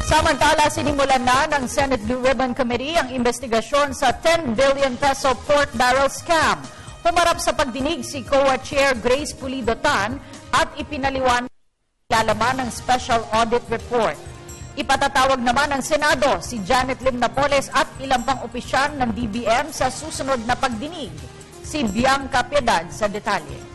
Samantala, sinimulan na ng Senate Blue Ribbon Committee ang investigasyon sa 10 billion peso pork barrel scam. Humarap sa pagdinig si COA Chair Grace Pulido Tan at ipinaliwanag ang lalaman ng Special Audit Report. Ipatatawag naman ng Senado si Janet Lim Napoles at ilang pang opisyal ng DBM sa susunod na pagdinig. Si Bianca Piedad sa detalye.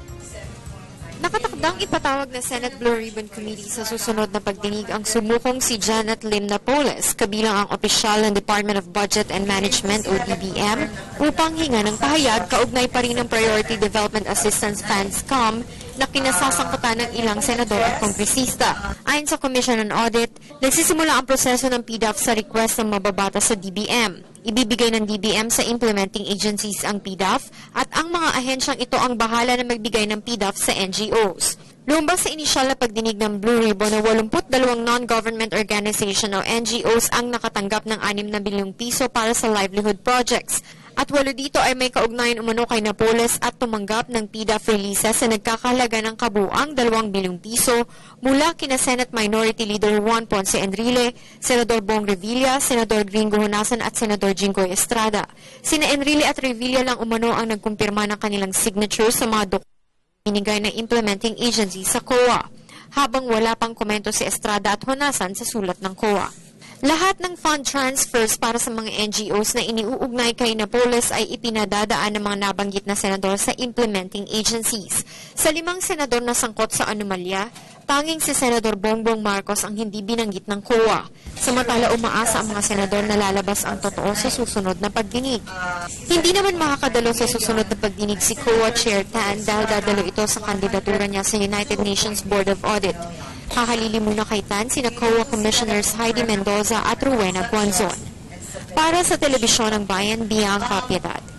Nakatakdang ipatawag ng Senate Blue Ribbon Committee sa susunod na pagdinig ang sumukong si Janet Lim Napoles, kabilang ang opisyal ng Department of Budget and Management o DBM, upang hinga ng pahayag kaugnay pa rin ng Priority Development Assistance Fund scam na kinasasangkutan ng ilang senador at kongresista. Ayon sa Commission on Audit, nagsisimula ang proseso ng PDAF sa request ng mababata sa DBM. Ibibigay ng DBM sa implementing agencies ang PDAF at ang mga ahensyang ito ang bahala na magbigay ng PDAF sa NGOs. Lumabas sa inisyal na pagdinig ng Blue Ribbon na 82 non-government organization o NGOs ang nakatanggap ng 6 na bilyong piso para sa livelihood projects. At 8 dito ay may kaugnayan umano kay Napoles at tumanggap ng PDAF releases na nagkakahalaga ng kabuang 2 bilyong piso mula kina Senate Minority Leader Juan Ponce Enrile, Senador Bong Revilla, Senador Gringo Honasan at Senador Jinggoy Estrada. Sina Enrile at Revilla lang umano ang nagkumpirma ng kanilang signature sa mga dokumentong binigay ng implementing agency sa COA, habang wala pang komento si Estrada at Honasan sa sulat ng COA. Lahat ng fund transfers para sa mga NGOs na iniuugnay kay Napoles ay ipinadadaan ng mga nabanggit na senador sa implementing agencies. Sa 5 senador na sangkot sa anomalya, tanging si Senador Bongbong Marcos ang hindi binanggit ng COA. Samantala umaasa ang mga senador na lalabas ang totoo sa susunod na pagdinig. Hindi naman makakadalo sa susunod na pagdinig si COA Chair Tan dahil dadalo ito sa kandidatura niya sa United Nations Board of Audit. Hahalili muna kay Tan sina COA Commissioners Heidi Mendoza at Rowena Guanzon. Para sa Telebisyon ng Bayan, Bianca Piedad.